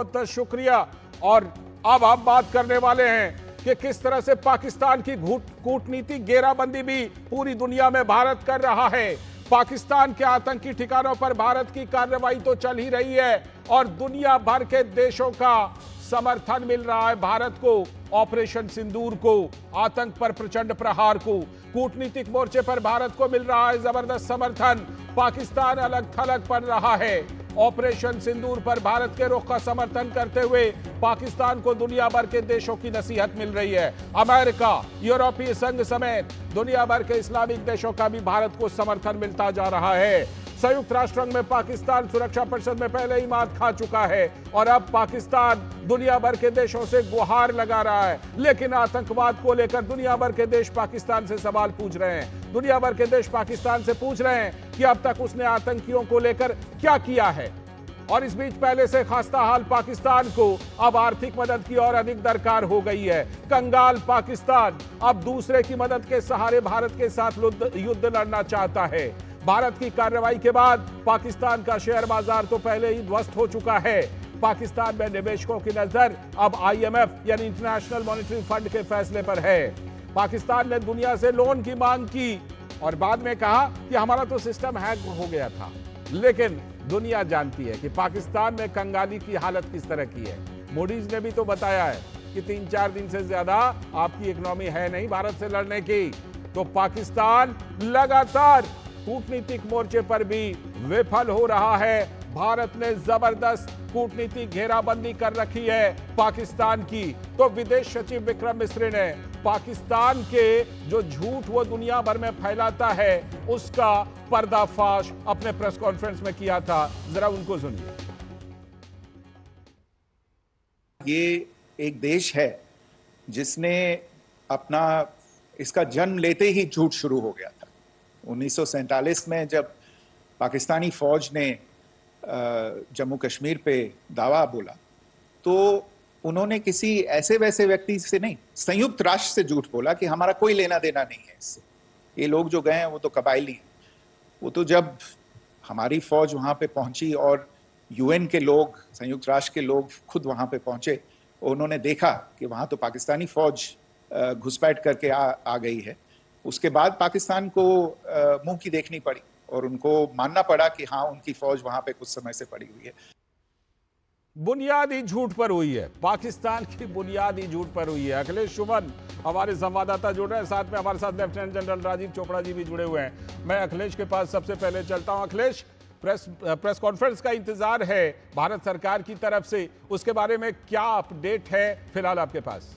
बहुत शुक्रिया। और अब हम बात करने वाले हैं कि किस तरह से पाकिस्तान की कूटनीतिक घेराबंदी भी पूरी दुनिया में भारत कर रहा है। पाकिस्तान के आतंकी ठिकानों पर भारत की कार्रवाई तो चल ही रही है और दुनिया भर के देशों का समर्थन मिल रहा है भारत को, ऑपरेशन सिंदूर को, आतंक पर प्रचंड प्रहार को। कूटनीतिक मोर्चे पर भारत को मिल रहा है जबरदस्त समर्थन। पाकिस्तान अलग थलग पड़ रहा है। ऑपरेशन सिंदूर पर भारत के रुख का समर्थन करते हुए पाकिस्तान को दुनिया भर के देशों की नसीहत मिल रही है। अमेरिका, यूरोपीय संघ समेत दुनिया भर के इस्लामिक देशों का भी भारत को समर्थन मिलता जा रहा है। संयुक्त राष्ट्र संघ में पाकिस्तान सुरक्षा परिषद में पहले ही मात खा चुका है और अब पाकिस्तान दुनिया भर के देशों से गुहार लगा रहा है। लेकिन आतंकवाद को लेकर दुनिया भर के देश पाकिस्तान से सवाल पूछ रहे हैं। दुनिया भर के देश पाकिस्तान से पूछ रहे हैं कि अब तक उसने आतंकियों को लेकर क्या किया है। और इस बीच पहले से खस्ता हाल पाकिस्तान को अब आर्थिक मदद की और अधिक दरकार हो गई है। कंगाल पाकिस्तान अब दूसरे की मदद के सहारे भारत के साथ युद्ध लड़ना चाहता है। भारत की कार्रवाई के बाद पाकिस्तान का शेयर बाजार तो पहले ही ध्वस्त हो चुका है। पाकिस्तान में निवेशकों की नजर अब IMF यानी इंटरनेशनल मॉनेटरी फंड के फैसले पर है। पाकिस्तान ने दुनिया से लोन की मांग की और बाद में कहा कि हमारा तो सिस्टम हैक हो गया था। लेकिन दुनिया जानती है कि पाकिस्तान में कंगाली की हालत किस तरह की है। मूडीज ने भी तो बताया है कि 3-4 दिन से ज्यादा आपकी इकोनॉमी है नहीं भारत से लड़ने की। तो पाकिस्तान लगातार कूटनीतिक मोर्चे पर भी विफल हो रहा है। भारत ने जबरदस्त कूटनीतिक घेराबंदी कर रखी है पाकिस्तान की। तो विदेश सचिव विक्रम मिस्री ने पाकिस्तान के जो झूठ वो दुनिया भर में फैलाता है उसका पर्दाफाश अपने प्रेस कॉन्फ्रेंस में किया था। जरा उनको सुनिए। ये एक देश है जिसने अपना इसका जन्म लेते ही झूठ शुरू हो गया था। 1947 में जब पाकिस्तानी फौज ने जम्मू कश्मीर पे दावा बोला तो उन्होंने किसी ऐसे वैसे व्यक्ति से नहीं, संयुक्त राष्ट्र से झूठ बोला कि हमारा कोई लेना देना नहीं है इससे। ये लोग जो गए हैं वो तो कबायली हैं। वो तो जब हमारी फौज वहां पे पहुंची और UN के लोग, संयुक्त राष्ट्र के लोग खुद वहां पे पहुंचे, उन्होंने देखा कि वहां तो पाकिस्तानी फौज घुसपैठ करके आ गई है। उसके बाद पाकिस्तान को मुंह की देखनी पड़ी और उनको मानना पड़ा कि हाँ, उनकी फौज वहां पे कुछ समय से पड़ी हुई है। बुनियादी झूठ पर हुई है, पाकिस्तान की बुनियादी झूठ पर हुई है। अखिलेश सुमन हमारे संवाददाता जुड़ रहे हैं, साथ में हमारे साथ लेफ्टिनेंट जनरल राजीव चोपड़ा जी भी जुड़े हुए हैं। मैं अखिलेश के पास सबसे पहले चलता हूं। अखिलेश, प्रेस कॉन्फ्रेंस का इंतजार है भारत सरकार की तरफ से, उसके बारे में क्या अपडेट है फिलहाल आपके पास?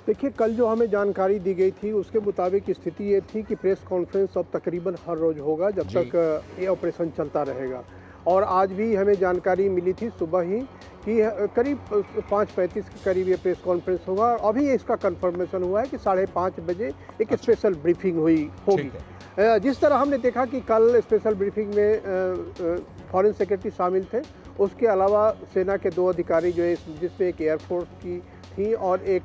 देखिए, कल जो हमें जानकारी दी गई थी उसके मुताबिक स्थिति ये थी कि प्रेस कॉन्फ्रेंस अब तकरीबन हर रोज़ होगा जब तक ये ऑपरेशन चलता रहेगा। और आज भी हमें जानकारी मिली थी सुबह ही कि करीब 5:35 के करीब ये प्रेस कॉन्फ्रेंस होगा। अभी इसका कंफर्मेशन हुआ है कि 5:30 बजे एक स्पेशल ब्रीफिंग होगी। जिस तरह हमने देखा कि कल स्पेशल ब्रीफिंग में फॉरेन सेक्रेटरी शामिल थे, उसके अलावा सेना के 2 अधिकारी जो है, जिसमें एक एयरफोर्स की थी और एक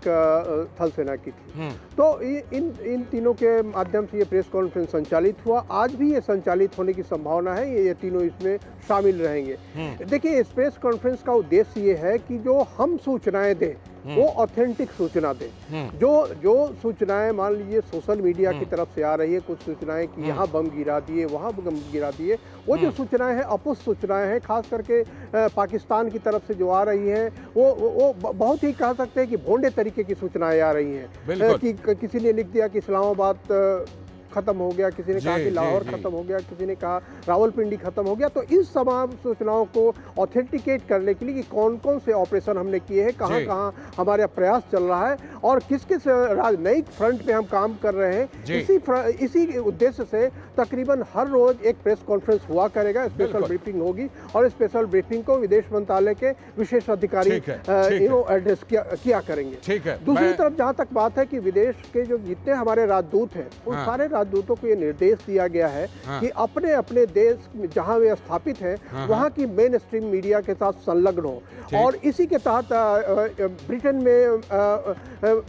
थल सेना की थी। तो इन तीनों के माध्यम से ये प्रेस कॉन्फ्रेंस संचालित हुआ। आज भी ये संचालित होने की संभावना है। ये तीनों इसमें शामिल रहेंगे। देखिए, इस प्रेस कॉन्फ्रेंस का उद्देश्य ये है कि जो हम सूचनाएं दें वो ऑथेंटिक सूचना दें। जो सूचनाएं मान लीजिए सोशल मीडिया की तरफ से आ रही है, कुछ सूचनाएं कि यहाँ बम गिरा दिए, वहाँ बम गिरा दिए, वो जो सूचनाएं हैं अपुष्ट सूचनाएं हैं। खास करके पाकिस्तान की तरफ से जो आ रही हैं वो बहुत ही कह सकते हैं कि भोंडे तरीके की सूचनाएं आ रही हैं। कि किसी ने लिख दिया कि इस्लामाबाद खत्म हो गया, किसी ने कहा कि लाहौर खत्म हो गया, किसी ने कहा रावलपिंडी खत्म हो गया। तो इस तमाम सूचनाओं को ऑथेंटिकेट करने के लिए कि कौन कौन से ऑपरेशन हमने किए हैं, कहाँ कहाँ हमारा प्रयास चल रहा है और किस किस राजनयिक फ्रंट पे हम काम कर रहे हैं, इसी उद्देश्य से तकरीबन हर रोज एक प्रेस कॉन्फ्रेंस हुआ करेगा, स्पेशल ब्रीफिंग होगी और स्पेशल ब्रीफिंग को विदेश मंत्रालय के विशेष अधिकारी एड्रेस किया करेंगे। दूसरी तरफ जहाँ तक बात है कि विदेश के जो जितने हमारे राजदूत हैं उन सारे राजदूतों को ये निर्देश दिया गया है कि अपने अपने देश जहां वे स्थापित हैं वहां की मेन स्ट्रीम मीडिया के साथ संलग्न हो। और इसी के तहत ब्रिटेन में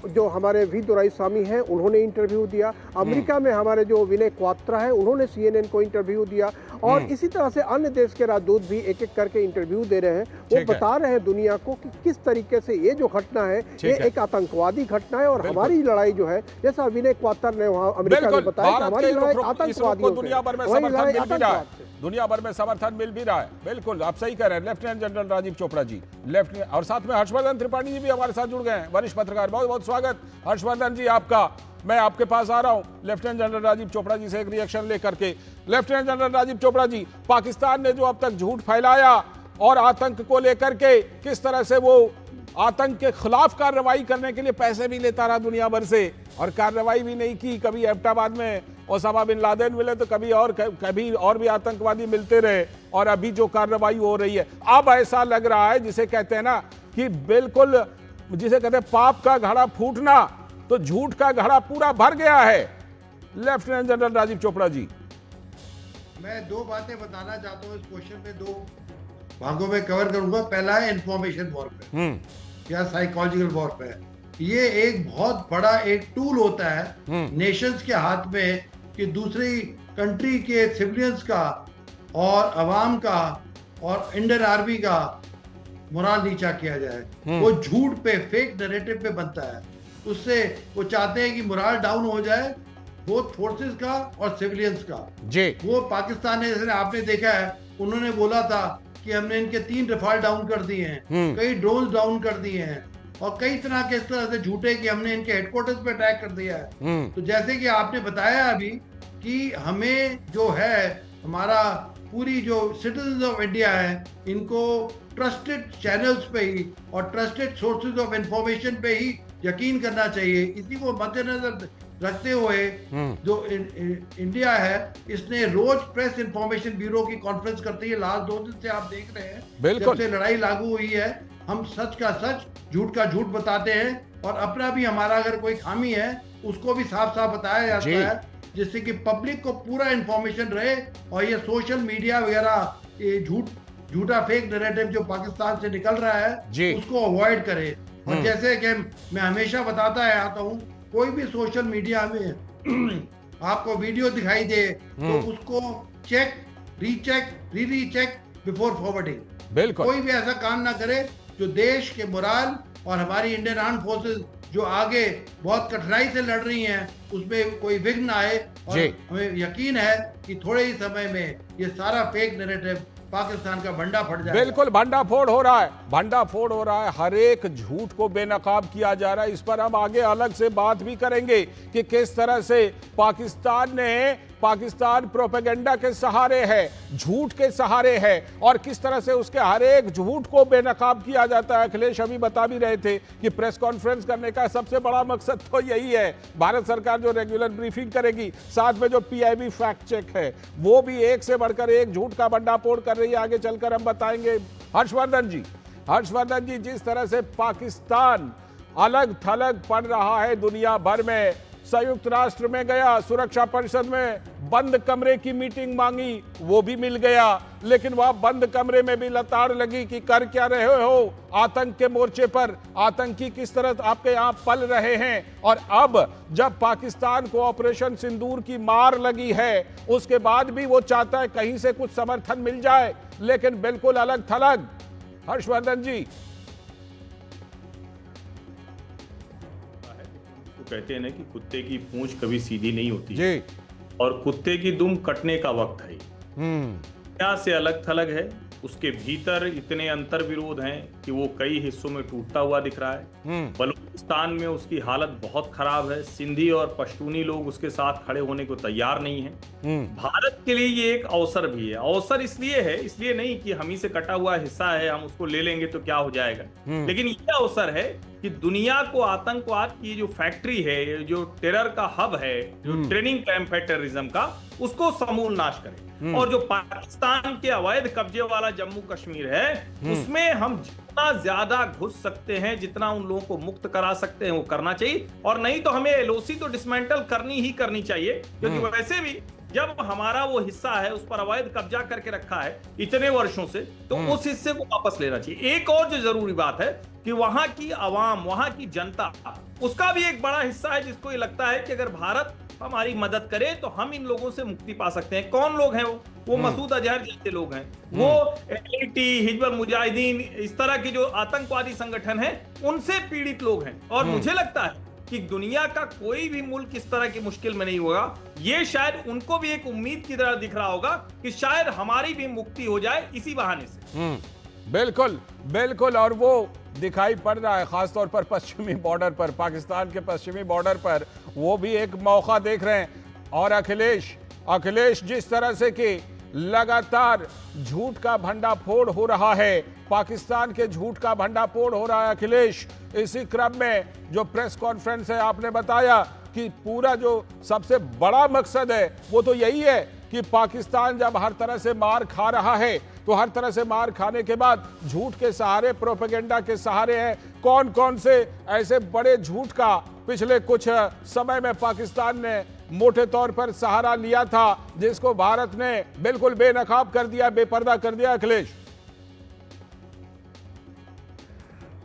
जो हमारे वी दोराईस्वामी हैं उन्होंने इंटरव्यू दिया। अमेरिका में हमारे जो विनय क्वात्रा है उन्होंने CNN को इंटरव्यू दिया और इसी तरह से अन्य देश के राजदूत भी एक एक करके इंटरव्यू दे रहे हैं। वो बता रहे हैं दुनिया को कि किस तरीके से ये जो घटना है ये एक आतंकवादी घटना है और हमारी लड़ाई जो है, जैसा विनय क्वातर ने वहाँ अमेरिका में बताया कि हमारी लड़ाई आतंकवादियों से, दुनिया भर में समर्थन मिल भी रहा है, दुनिया भर में समर्थन मिल भी रहा है। बिल्कुल आप सही कह रहे हैं लेफ्टिनेंट जनरल राजीव चोपड़ा जी, लेफ्टिनेंट, और साथ में हर्षवर्धन त्रिपाठी जी भी हमारे साथ जुड़ गए हैं, वरिष्ठ पत्रकार। बहुत बहुत स्वागत हर्षवर्धन जी आपका। मैं आपके पास आ रहा हूं लेफ्टिनेंट जनरल राजीव चोपड़ा जी से एक रिएक्शन लेकर के। लेफ्टिनेंट जनरल राजीव चोपड़ा जी, पाकिस्तान ने जो अब तक झूठ फैलाया और आतंक को लेकर के किस तरह से वो आतंक के खिलाफ कार्रवाई करने के लिए पैसे भी लेता रहा दुनिया भर से और कार्रवाई भी नहीं की। कभी एबटाबाद में ओसामा बिन लादेन मिले तो कभी और भी आतंकवादी मिलते रहे, और अभी जो कार्रवाई हो रही है अब ऐसा लग रहा है जिसे कहते हैं ना कि बिल्कुल जिसे कहते हैं पाप का घड़ा फूटना, तो झूठ का घड़ा पूरा भर गया है। लेफ्टिनेंट जनरल राजीव चोपड़ा जी, मैं दो बातें बताना चाहता हूँ इस क्वेश्चन में, दो भागों में कवर करूंगा। पहला है इंफॉर्मेशन वॉरफेयर या साइकोलॉजिकल वॉरफेयर। ये एक बहुत बड़ा एक टूल होता है नेशंस के हाथ में कि दूसरी कंट्री के सिविलियंस का और अवाम का और इंडियन आर्मी का मोराल नीचा किया जाए। वो झूठ पे, फेक नैरेटिव पे बनता है, उससे वो चाहते हैं कि मोराल डाउन हो जाए बोथ फोर्सेस का और सिविलियंस का जी। वो पाकिस्तान ने, जैसे आपने देखा है, उन्होंने बोला था कि हमने इनके 3 रफाल डाउन कर दिए हैं, कई ड्रोन डाउन कर दिए हैं और कई तरह के इस तरह से झूठे कि हमने इनके हेडक्वार्टर्स पे अटैक कर दिया है। तो जैसे कि आपने बताया अभी कि हमें जो है, हमारा पूरी जो सिटीजन ऑफ इंडिया है, इनको ट्रस्टेड चैनल्स पे ही और ट्रस्टेड सोर्सेज ऑफ इंफॉर्मेशन पे ही यकीन करना चाहिए। इसी को मद्देनजर रखते हुए जो इंडिया है, इसने रोज प्रेस इंफॉर्मेशन ब्यूरो की कॉन्फ्रेंस करती है। लास्ट 2 दिन से आप देख रहे हैं, जब से लड़ाई लागू हुई है, हम सच का सच, झूठ का झूठ बताते हैं और अपना भी, हमारा अगर कोई खामी है उसको भी साफ साफ बताया जाता है, जिससे कि पब्लिक को पूरा इंफॉर्मेशन रहे और ये सोशल मीडिया वगैरह ये झूठा फेक नैरेटिव जो पाकिस्तान से निकल रहा है उसको अवॉइड करे। और जैसे कि मैं हमेशा बताता है आता हूँ, कोई भी सोशल मीडिया में आपको वीडियो दिखाई दे तो उसको check, recheck, recheck before forwarding. बिल्कुल कोई भी ऐसा काम ना करे जो देश के मोराल और हमारी इंडियन आर्म फोर्सेस जो आगे बहुत कठिनाई से लड़ रही हैं उसमें कोई विघ्न आए। और हमें यकीन है कि थोड़े ही समय में ये सारा फेक नैरेटिव पाकिस्तान का भंडा फट जाएगा। बिल्कुल भंडाफोड़ हो रहा है, भंडाफोड़ हो रहा है, हर एक झूठ को बेनकाब किया जा रहा है। इस पर हम आगे अलग से बात भी करेंगे कि किस तरह से पाकिस्तान प्रोपेगेंडा के सहारे है, झूठ के सहारे है, और किस तरह से उसके हर एक झूठ को बेनकाब किया जाता है। अखिलेश अभी बता भी रहे थे कि प्रेस कॉन्फ्रेंस करने का सबसे बड़ा मकसद तो यही है, भारत सरकार जो रेगुलर ब्रीफिंग करेगी, साथ में जो पीआईबी फैक्ट चेक है, वो भी एक से बढ़कर एक झूठ का भंडाफोड़ कर रही है। आगे चलकर हम बताएंगे। हर्षवर्धन जी, जिस तरह से पाकिस्तान अलग थलग पड़ रहा है दुनिया भर में, संयुक्त राष्ट्र में गया, सुरक्षा परिषद में बंद कमरे की मीटिंग मांगी, वो भी मिल गया, लेकिन वहां बंद कमरे में भी लताड़ लगी कि कर क्या रहे हो आतंक के मोर्चे पर, आतंकी किस तरह आपके यहां पल रहे हैं। और अब जब पाकिस्तान को ऑपरेशन सिंदूर की मार लगी है, उसके बाद भी वो चाहता है कहीं से कुछ समर्थन मिल जाए, लेकिन बिल्कुल अलग थलग। हर्षवर्धन जी, कहते हैं ना कि कुत्ते की पूंछ कभी सीधी नहीं होती जी, और कुत्ते की दुम कटने का वक्त है। यहाँ से अलग थलग है, उसके भीतर इतने अंतर विरोध हैं कि वो कई हिस्सों में टूटता हुआ दिख रहा है। बलूचिस्तान में उसकी हालत बहुत खराब है, सिंधी और पश्तूनी लोग उसके साथ खड़े होने को तैयार नहीं हैं। भारत के लिए ये एक अवसर भी है। अवसर इसलिए नहीं कि हम ही से कटा हुआ हिस्सा है, हम उसको ले लेंगे तो क्या हो जाएगा, लेकिन ये अवसर है कि दुनिया को आतंकवाद की जो फैक्ट्री है, जो टेरर का हब है, जो ट्रेनिंग कैंप है टेररिज्म का, उसको समूल नाश करें। और जो पाकिस्तान के अवैध कब्जे वाला जम्मू कश्मीर है, उसमें हम जितना ज्यादा घुस सकते हैं, जितना उन लोगों को मुक्त करा सकते हैं, वो करना चाहिए। और नहीं तो हमें एलओसी तो डिसमेंटल करनी चाहिए, क्योंकि वैसे भी जब हमारा वो हिस्सा है उस पर अवैध कब्जा करके रखा है इतने वर्षों से, तो उस हिस्से को वापस लेना चाहिए। एक और जो जरूरी बात है कि वहां की आवाम, वहां की जनता, उसका भी एक बड़ा हिस्सा है जिसको ये लगता है कि अगर भारत हमारी मदद करे तो हम इन लोगों से मुक्ति पा सकते हैं। कौन लोग हैं वो मसूद अजहर जैसे लोग हैं, वो एलटी, हिजबुल मुजाहिदीन, इस तरह के जो आतंकवादी संगठन हैं, उनसे पीड़ित लोग हैं। और मुझे लगता है कि दुनिया का कोई भी मुल्क इस तरह की मुश्किल में नहीं होगा। ये शायद उनको भी एक उम्मीद की तरह दिख रहा होगा कि शायद हमारी भी मुक्ति हो जाए इसी बहाने से। बिल्कुल बिल्कुल, और वो दिखाई पड़ रहा है खासतौर पर पश्चिमी बॉर्डर पर, पाकिस्तान के पश्चिमी बॉर्डर पर वो भी एक मौका देख रहे हैं। और अखिलेश जिस तरह से कि लगातार झूठ का भंडाफोड़ हो रहा है, पाकिस्तान के झूठ का भंडाफोड़ हो रहा है अखिलेश। इसी क्रम में जो प्रेस कॉन्फ्रेंस है, आपने बताया कि पूरा जो सबसे बड़ा मकसद है वो तो यही है कि पाकिस्तान जब हर तरह से मार खा रहा है तो हर तरह से मार खाने के बाद झूठ के सहारे, प्रोपेगेंडा के सहारे है। कौन कौन से ऐसे बड़े झूठ का पिछले कुछ समय में पाकिस्तान ने मोटे तौर पर सहारा लिया था, जिसको भारत ने बिल्कुल बेनकाब कर दिया, बेपर्दा कर दिया अखिलेश?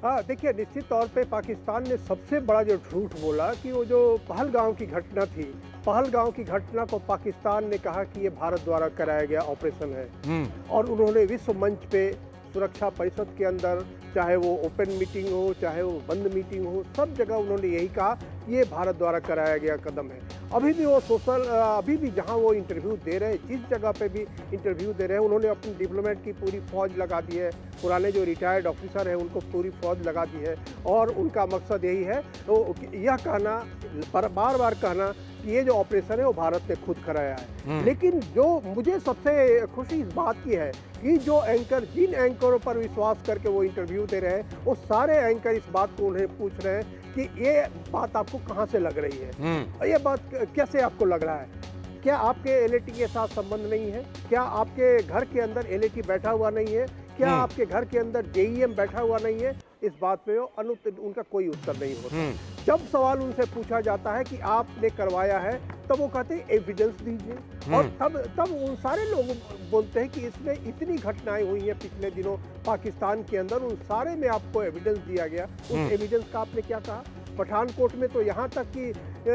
हाँ, देखिए, निश्चित तौर पे पाकिस्तान ने सबसे बड़ा जो झूठ बोला कि वो जो पहलगाम की घटना थी, पहलगाम की घटना को पाकिस्तान ने कहा कि ये भारत द्वारा कराया गया ऑपरेशन है। और उन्होंने विश्व मंच पे सुरक्षा परिषद के अंदर, चाहे वो ओपन मीटिंग हो चाहे वो बंद मीटिंग हो, सब जगह उन्होंने यही कहा ये भारत द्वारा कराया गया कदम है। अभी भी वो अभी भी जहां वो इंटरव्यू दे रहे हैं, जिस जगह पे भी इंटरव्यू दे रहे हैं, उन्होंने अपनी डिप्लोमेट की पूरी फौज लगा दी है, पुराने जो रिटायर्ड ऑफिसर हैं उनको पूरी फौज लगा दी है। और उनका मकसद यही है तो यह कहना, बार बार कहना कि ये जो ऑपरेशन है वो भारत ने खुद कराया है। लेकिन जो मुझे सबसे खुशी इस बात की है कि जो एंकर, जिन एंकरों पर विश्वास करके वो इंटरव्यू दे रहे हैं, वो सारे एंकर इस बात को उन्हें पूछ रहे हैं कि ये बात आपको कहाँ से लग रही है, ये बात कैसे आपको लग रहा है, क्या आपके एलएटी के साथ संबंध नहीं है, क्या आपके घर के अंदर एलएटी बैठा हुआ नहीं है, क्या आपके घर के अंदर जेईएम बैठा हुआ नहीं है? इस बात पे उनका कोई उत्तर नहीं होता। जब सवाल उनसे पूछा जाता है कि आपने करवाया है, तब वो कहते हैं एविडेंस दीजिए। और तब उन सारे लोग बोलते हैं कि इसमें इतनी घटनाएं हुई हैं पिछले दिनों पाकिस्तान के अंदर, उन सारे में आपको एविडेंस दिया गया। उस एविडेंस का आपने क्या कहा? पठानकोट में तो यहाँ तक कि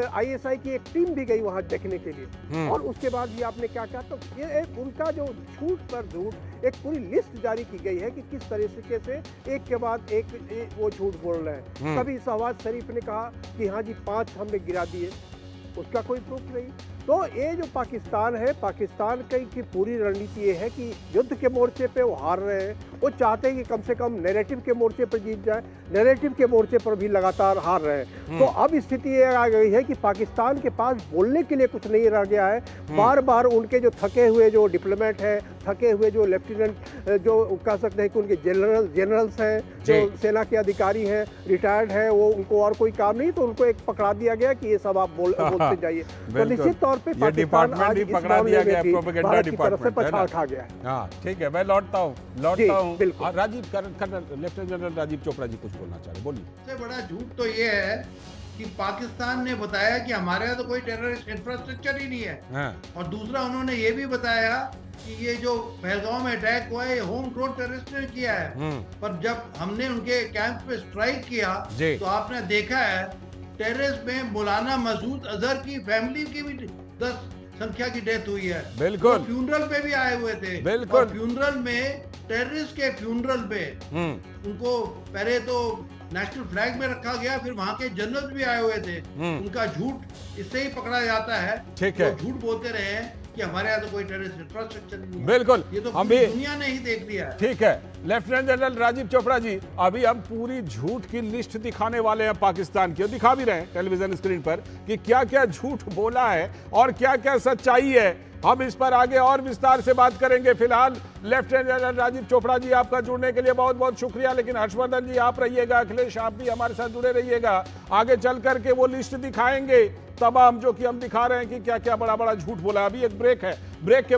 आईएसआई की एक टीम भी गई वहाँ देखने के लिए, और उसके बाद भी आपने क्या कहा? तो ये उनका जो झूठ पर झूठ, एक पूरी लिस्ट जारी की गई है कि किस तरीके से एक के बाद एक वो झूठ बोल रहे हैं। कभी शहबाज शरीफ ने कहा कि हाँ जी 5 हमने गिरा दिए, उसका कोई प्रूफ नहीं। तो ये जो पाकिस्तान है, पाकिस्तान की पूरी रणनीति ये है कि युद्ध के मोर्चे पे वो हार रहे हैं, वो चाहते हैं कि कम से कम नैरेटिव के मोर्चे पर जीत जाए, नैरेटिव के मोर्चे पर भी लगातार हार रहे हैं। तो अब स्थिति ये आ गई है कि पाकिस्तान के पास बोलने के लिए कुछ नहीं रह गया है। बार बार उनके जो थके हुए जो डिप्लोमेट हैं, थके हुए जो लेफ्टिनेंट, जो कह सकते हैं कि उनके जनरल्स हैं, जो सेना के अधिकारी हैं, रिटायर्ड हैं, वो उनको और कोई काम नहीं, तो उनको एक पकड़ा दिया गया कि ये सब आप बोलते जाइए। तो निश्चित तौर पे पाकिस्तान आज इस मामले में भी भारत की तरफ से पछाड़ खा गया है। हाँ, ठीक है, मैं लौटता हूँ। Rajiv, colonel lieutenant general Rajiv Chopra ji कुछ बोलना चाह रहे, बोलिए। सबसे बड़ा झूठ तो ये है कि पाकिस्तान ने बताया कि हमारे यहाँ तो कोई टेररिस्ट इंफ्रास्ट्रक्चर ही नहीं है। और दूसरा उन्होंने ये भी बताया कि ये जो पहलगाम में अटैक हुआ है, होम ग्रोन टेररिस्ट ने किया है। पर जब हमने उनके कैंप पे स्ट्राइक किया तो आपने देखा है टेररिस्ट में मौलाना मसूद अजहर की फैमिली की भी 10 संख्या की डेथ हुई है। बिल्कुल, फ्यूनरल पे भी आए हुए थे। बिल्कुल, फ्यूनरल में, टेररिस्ट के फ्यूनरल पे उनको पहले तो नेशनल फ्लैग में रखा गया, फिर वहां के जनरल भी आए हुए थे। उनका झूठ इससे ही पकड़ा जाता है। ठीक है, झूठ बोलते रहे हैं कि हमारे यहाँ तो कोई टेररिस्ट इंफ्रास्ट्रक्चर नहीं है। बिल्कुल, ये तो हम भी दुनिया ने ही देख लिया है। ठीक है, लेफ्टिनेंट जनरल राजीव चोपड़ा जी, अभी हम पूरी झूठ की लिस्ट दिखाने वाले हैं पाकिस्तान की, दिखा भी रहे हैं टेलीविजन स्क्रीन पर कि क्या क्या झूठ बोला है और क्या क्या सच्चाई है। हम इस पर आगे और विस्तार से बात करेंगे। फिलहाल लेफ्टिनेंट जनरल राजीव चोपड़ा जी, आपका जुड़ने के लिए बहुत बहुत शुक्रिया। लेकिन हर्षवर्धन जी आप रहिएगा, अखिलेश आप भी हमारे साथ जुड़े रहिएगा। आगे चल करके वो लिस्ट दिखाएंगे तमाम, जो कि हम दिखा रहे हैं कि क्या क्या बड़ा बड़ा झूठ बोला। अभी एक ब्रेक है, ब्रेक के